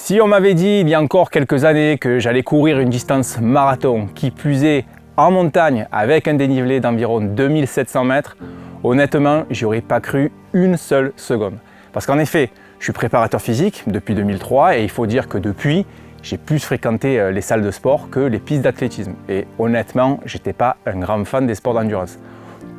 Si on m'avait dit il y a encore quelques années que j'allais courir une distance marathon, qui plus est en montagne avec un dénivelé d'environ 2700 mètres, honnêtement, j'y aurais pas cru une seule seconde. Parce qu'en effet, je suis préparateur physique depuis 2003 et il faut dire que depuis, j'ai plus fréquenté les salles de sport que les pistes d'athlétisme. Et honnêtement, j'étais pas un grand fan des sports d'endurance.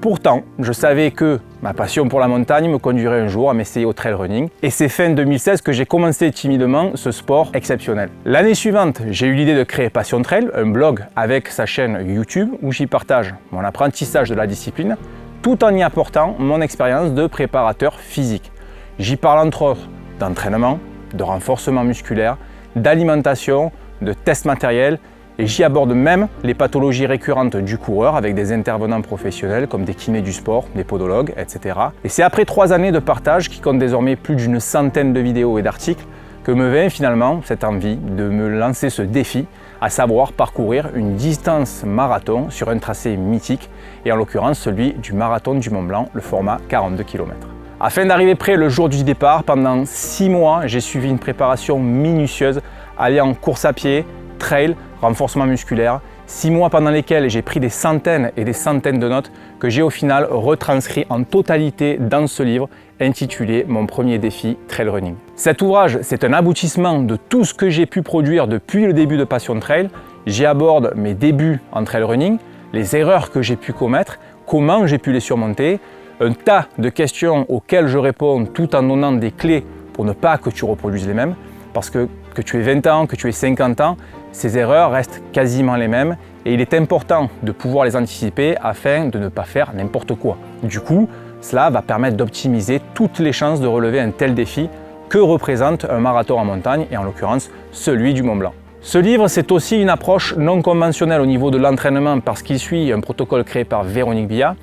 Pourtant, je savais que ma passion pour la montagne me conduirait un jour à m'essayer au trail running. Et c'est fin 2016 que j'ai commencé timidement ce sport exceptionnel. L'année suivante, j'ai eu l'idée de créer Passion Trail, un blog avec sa chaîne YouTube où j'y partage mon apprentissage de la discipline, tout en y apportant mon expérience de préparateur physique. J'y parle entre autres d'entraînement, de renforcement musculaire, d'alimentation, de tests matériels, et j'y aborde même les pathologies récurrentes du coureur avec des intervenants professionnels comme des kinés du sport, des podologues, etc. Et c'est après 3 années de partage qui compte désormais plus d'une centaine de vidéos et d'articles que me vint finalement cette envie de me lancer ce défi, à savoir parcourir une distance marathon sur un tracé mythique, et en l'occurrence celui du marathon du Mont Blanc, le format 42 km. Afin d'arriver prêt le jour du départ, pendant 6 mois, j'ai suivi une préparation minutieuse alliant course à pied, trail, renforcement musculaire, 6 mois pendant lesquels j'ai pris des centaines et des centaines de notes que j'ai au final retranscrit en totalité dans ce livre intitulé Mon premier défi trail running. Cet ouvrage, c'est un aboutissement de tout ce que j'ai pu produire depuis le début de Passion Trail. J'y aborde mes débuts en trail running, les erreurs que j'ai pu commettre, comment j'ai pu les surmonter, un tas de questions auxquelles je réponds tout en donnant des clés pour ne pas que tu reproduises les mêmes, parce que tu aies 20 ans, que tu aies 50 ans, ces erreurs restent quasiment les mêmes et il est important de pouvoir les anticiper afin de ne pas faire n'importe quoi. Du coup, cela va permettre d'optimiser toutes les chances de relever un tel défi que représente un marathon en montagne et en l'occurrence celui du Mont Blanc. Ce livre, c'est aussi une approche non conventionnelle au niveau de l'entraînement parce qu'il suit un protocole créé par Véronique Billat.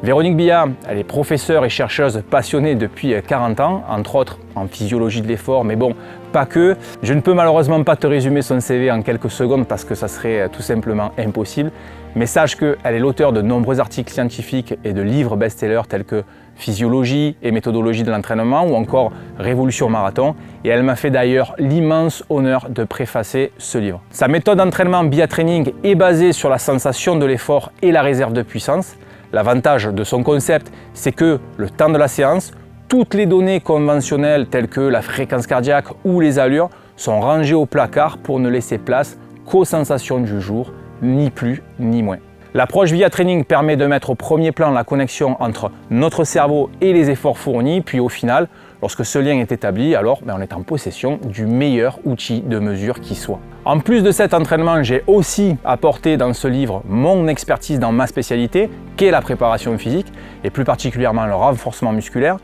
Véronique Billat, elle est professeure et chercheuse passionnée depuis 40 ans, entre autres en physiologie de l'effort, mais bon, pas que. Je ne peux malheureusement pas te résumer son CV en quelques secondes parce que ça serait tout simplement impossible, mais sache qu'elle est l'auteure de nombreux articles scientifiques et de livres best-sellers tels que Physiologie et méthodologie de l'entraînement ou encore Révolution marathon, et elle m'a fait d'ailleurs l'immense honneur de préfacer ce livre. Sa méthode d'entraînement Billat Training est basée sur la sensation de l'effort et la réserve de puissance. L'avantage de son concept, c'est que le temps de la séance, toutes les données conventionnelles telles que la fréquence cardiaque ou les allures sont rangées au placard pour ne laisser place qu'aux sensations du jour, ni plus ni moins. L'approche Billat Training permet de mettre au premier plan la connexion entre notre cerveau et les efforts fournis, puis au final, lorsque ce lien est établi, alors on est en possession du meilleur outil de mesure qui soit. En plus de cet entraînement, j'ai aussi apporté dans ce livre mon expertise dans ma spécialité, qu'est la préparation physique, et plus particulièrement le renforcement musculaire.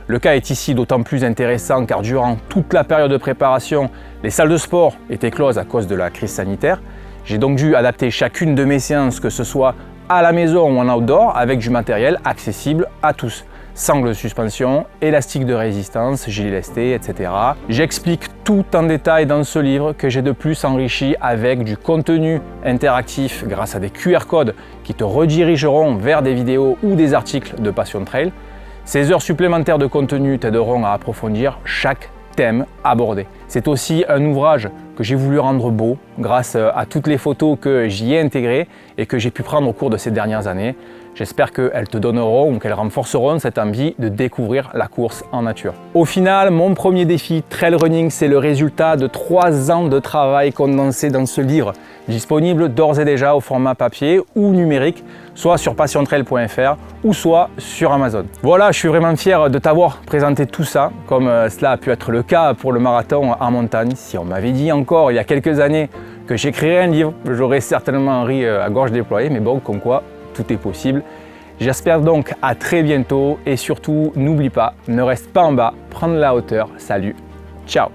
Le cas est ici d'autant plus intéressant car durant toute la période de préparation, les salles de sport étaient closes à cause de la crise sanitaire. J'ai donc dû adapter chacune de mes séances, que ce soit à la maison ou en outdoor, avec du matériel accessible à tous. Sangle de suspension, élastique de résistance, gilet lesté, etc. J'explique tout en détail dans ce livre que j'ai de plus enrichi avec du contenu interactif grâce à des QR codes qui te redirigeront vers des vidéos ou des articles de Passion Trail. Ces heures supplémentaires de contenu t'aideront à approfondir chaque thème abordé. C'est aussi un ouvrage que j'ai voulu rendre beau grâce à toutes les photos que j'y ai intégrées et que j'ai pu prendre au cours de ces dernières années. J'espère qu'elles te donneront ou qu'elles renforceront cette envie de découvrir la course en nature. Au final, mon premier défi trail running, c'est le résultat de 3 ans de travail condensé dans ce livre, disponible d'ores et déjà au format papier ou numérique, soit sur passiontrail.fr ou soit sur Amazon. Voilà, je suis vraiment fier de t'avoir présenté tout ça, comme cela a pu être le cas pour le marathon en montagne. Si on m'avait dit encore il y a quelques années que j'écrirais un livre, j'aurais certainement ri à gorge déployée, mais bon, comme quoi, tout est possible. J'espère donc à très bientôt et surtout, n'oublie pas, ne reste pas en bas, prends de la hauteur. Salut, ciao!